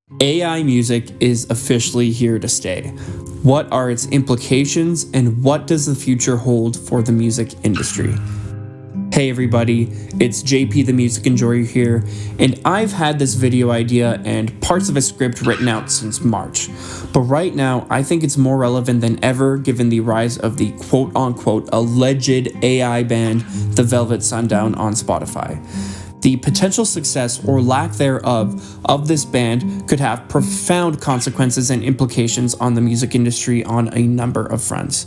AI music is officially here to stay. What are its implications and what does the future hold for the music industry? Hey everybody, it's JP the Music Enjoyer here, and I've had this video idea and parts of a script written out since March. But right now, I think it's more relevant than ever given the rise of the quote-unquote alleged AI band, The Velvet Sundown on Spotify. The potential success or lack thereof of this band could have profound consequences and implications on the music industry on a number of fronts.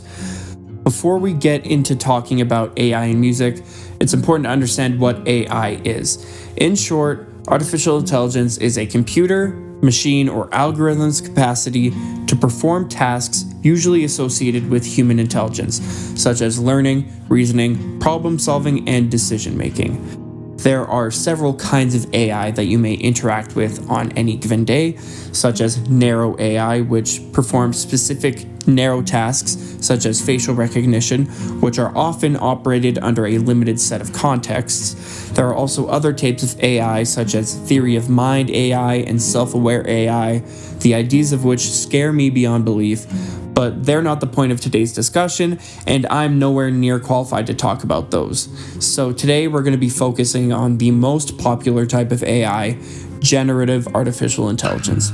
Before we get into talking about AI in music, it's important to understand what AI is. In short, artificial intelligence is a computer, machine, or algorithm's capacity to perform tasks usually associated with human intelligence, such as learning, reasoning, problem solving, and decision making. There are several kinds of AI that you may interact with on any given day, such as narrow AI, which performs specific narrow tasks, such as facial recognition, which are often operated under a limited set of contexts. There are also other types of AI, such as theory of mind AI and self-aware AI, the ideas of which scare me beyond belief. But they're not the point of today's discussion, and I'm nowhere near qualified to talk about those. So today we're going to be focusing on the most popular type of AI, generative artificial intelligence.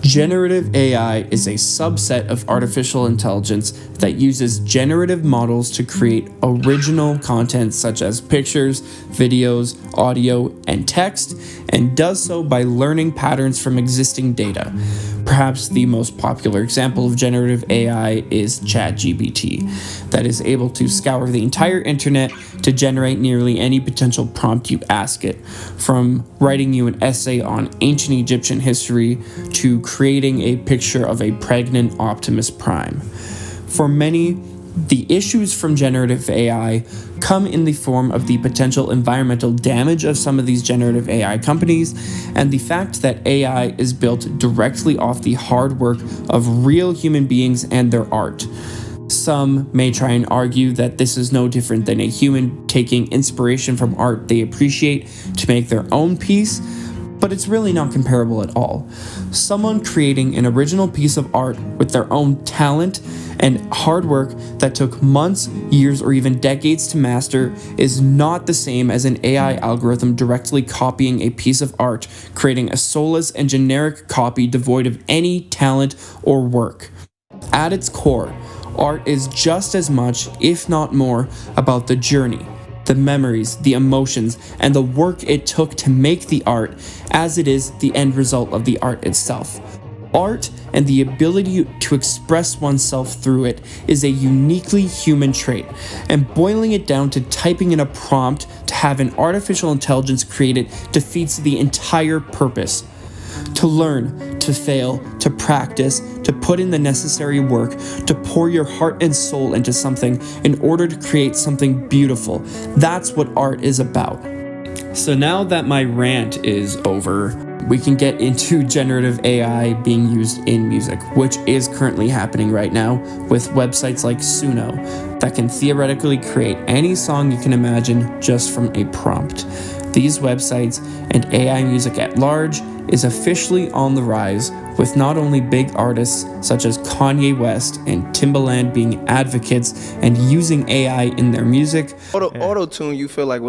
Generative AI is a subset of artificial intelligence that uses generative models to create original content such as pictures, videos, audio, and text, and does so by learning patterns from existing data. Perhaps the most popular example of generative AI is ChatGPT, that is able to scour the entire internet to generate nearly any potential prompt you ask it, from writing you an essay on ancient Egyptian history to creating a picture of a pregnant Optimus Prime. For many, the issues from generative AI come in the form of the potential environmental damage of some of these generative AI companies and the fact that AI is built directly off the hard work of real human beings and their art. Some may try and argue that this is no different than a human taking inspiration from art they appreciate to make their own piece, but it's really not comparable at all. Someone creating an original piece of art with their own talent and hard work that took months, years, or even decades to master is not the same as an AI algorithm directly copying a piece of art, creating a soulless and generic copy devoid of any talent or work. At its core, art is just as much, if not more, about the journey, the memories, the emotions, and the work it took to make the art as it is the end result of the art itself. Art and the ability to express oneself through it is a uniquely human trait, and boiling it down to typing in a prompt to have an artificial intelligence create it defeats the entire purpose. To learn, to fail, to practice, to put in the necessary work, to pour your heart and soul into something in order to create something beautiful. That's what art is about. So now that my rant is over, we can get into generative AI being used in music, which is currently happening right now with websites like Suno that can theoretically create any song you can imagine just from a prompt. These websites and AI music at large is officially on the rise, with not only big artists such as Kanye West and Timbaland being advocates and using AI in their music. Autotune, you feel like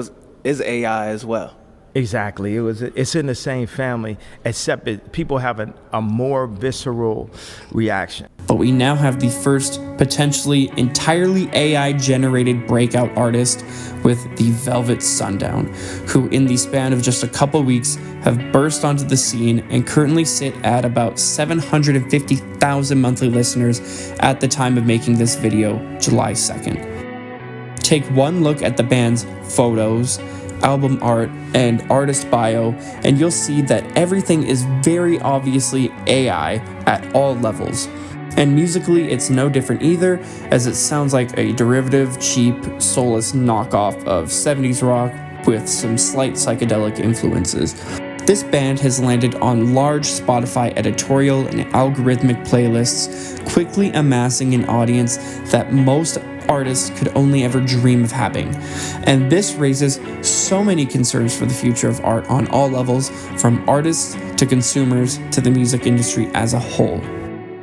is AI as well? Exactly. It's in the same family, except people have a more visceral reaction. But we now have the first potentially entirely AI-generated breakout artist with the Velvet Sundown, who in the span of just a couple weeks have burst onto the scene and currently sit at about 750,000 monthly listeners at the time of making this video, July 2nd. Take one look at the band's photos, album art, and artist bio, and you'll see that everything is very obviously AI at all levels. And musically, it's no different either, as it sounds like a derivative, cheap, soulless knockoff of 70s rock with some slight psychedelic influences. This band has landed on large Spotify editorial and algorithmic playlists, quickly amassing an audience that most artists could only ever dream of having. And this raises so many concerns for the future of art on all levels, from artists to consumers to the music industry as a whole.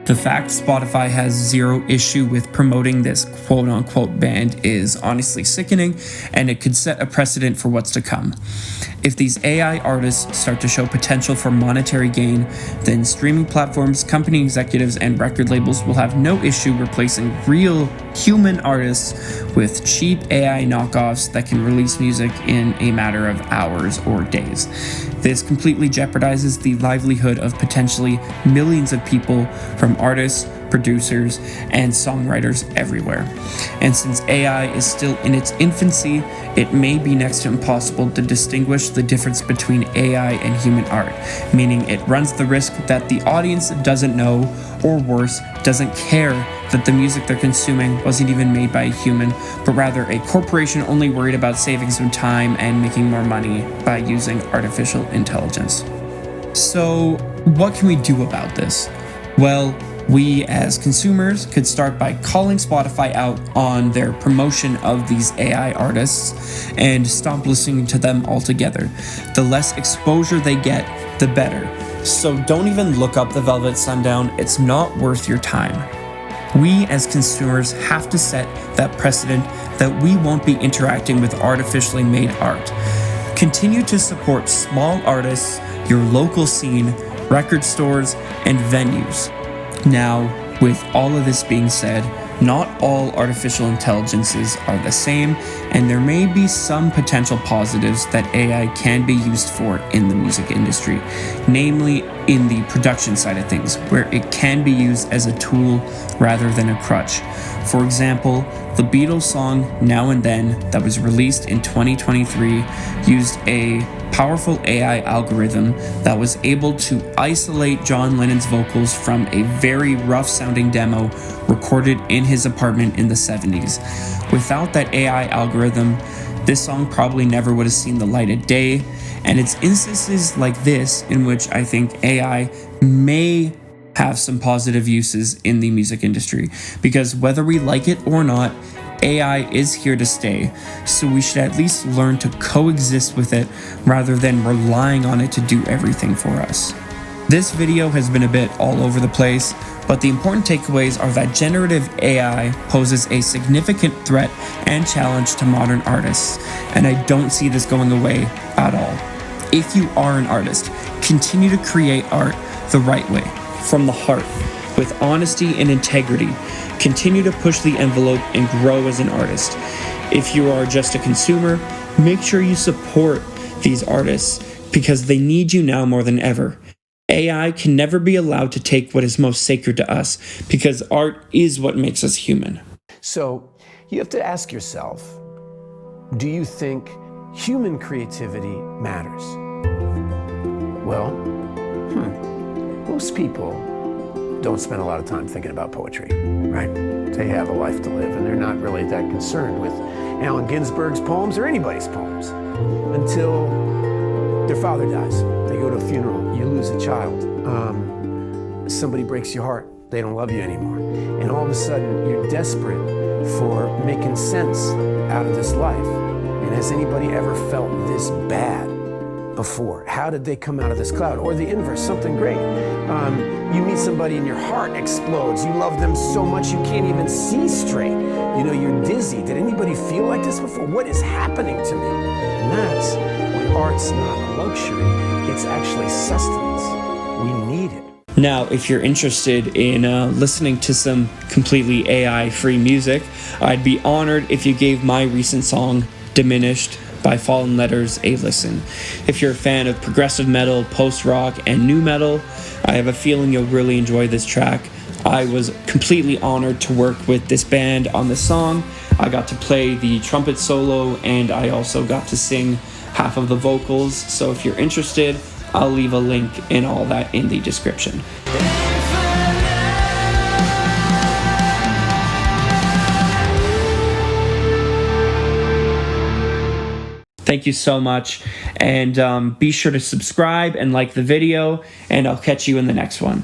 The fact Spotify has zero issue with promoting this quote-unquote band is honestly sickening, and it could set a precedent for what's to come. If these AI artists start to show potential for monetary gain, then streaming platforms, company executives, and record labels will have no issue replacing real human artists with cheap AI knockoffs that can release music in a matter of hours or days. This completely jeopardizes the livelihood of potentially millions of people, from artists, producers, and songwriters everywhere. And since AI is still in its infancy, it may be next to impossible to distinguish the difference between AI and human art, meaning it runs the risk that the audience doesn't know, or worse, doesn't care that the music they're consuming wasn't even made by a human, but rather a corporation only worried about saving some time and making more money by using artificial intelligence. So, what can we do about this? Well, we as consumers could start by calling Spotify out on their promotion of these AI artists and stop listening to them altogether. The less exposure they get, the better. So don't even look up the Velvet Sundown, it's not worth your time. We as consumers have to set that precedent that we won't be interacting with artificially made art. Continue to support small artists, your local scene, record stores, and venues. Now, with all of this being said, not all artificial intelligences are the same, and there may be some potential positives that AI can be used for in the music industry, namely in the production side of things, where it can be used as a tool rather than a crutch. For example, the Beatles song Now and Then that was released in 2023 used a powerful AI algorithm that was able to isolate John Lennon's vocals from a very rough-sounding demo recorded in his apartment in the 70s. Without that AI algorithm, this song probably never would have seen the light of day, and it's instances like this in which I think AI may have some positive uses in the music industry, because whether we like it or not, AI is here to stay, so we should at least learn to coexist with it rather than relying on it to do everything for us. This video has been a bit all over the place, but the important takeaways are that generative AI poses a significant threat and challenge to modern artists, and I don't see this going away at all. If you are an artist, continue to create art the right way, from the heart, with honesty and integrity. Continue to push the envelope and grow as an artist. If you are just a consumer, make sure you support these artists because they need you now more than ever. AI can never be allowed to take what is most sacred to us because art is what makes us human. So you have to ask yourself, do you think human creativity matters? Well, most people don't spend a lot of time thinking about poetry, right? They have a life to live, and they're not really that concerned with Allen Ginsberg's poems or anybody's poems until their father dies. They go to a funeral, you lose a child, somebody breaks your heart, they don't love you anymore. And all of a sudden, you're desperate for making sense out of this life. And has anybody ever felt this bad before? How did they come out of this cloud? Or the inverse, something great. You meet somebody and your heart explodes. You love them so much you can't even see straight. You know, you're dizzy. Did anybody feel like this before? What is happening to me? And that's when art's not a luxury. It's actually sustenance. We need it. Now, if you're interested in listening to some completely AI-free music, I'd be honored if you gave my recent song, Diminished, by Fallen Letters, a listen. If you're a fan of progressive metal, post-rock, and nu metal, I have a feeling you'll really enjoy this track. I was completely honored to work with this band on this song. I got to play the trumpet solo, and I also got to sing half of the vocals. So if you're interested, I'll leave a link and all that in the description. Thank you so much, and be sure to subscribe and like the video, and I'll catch you in the next one.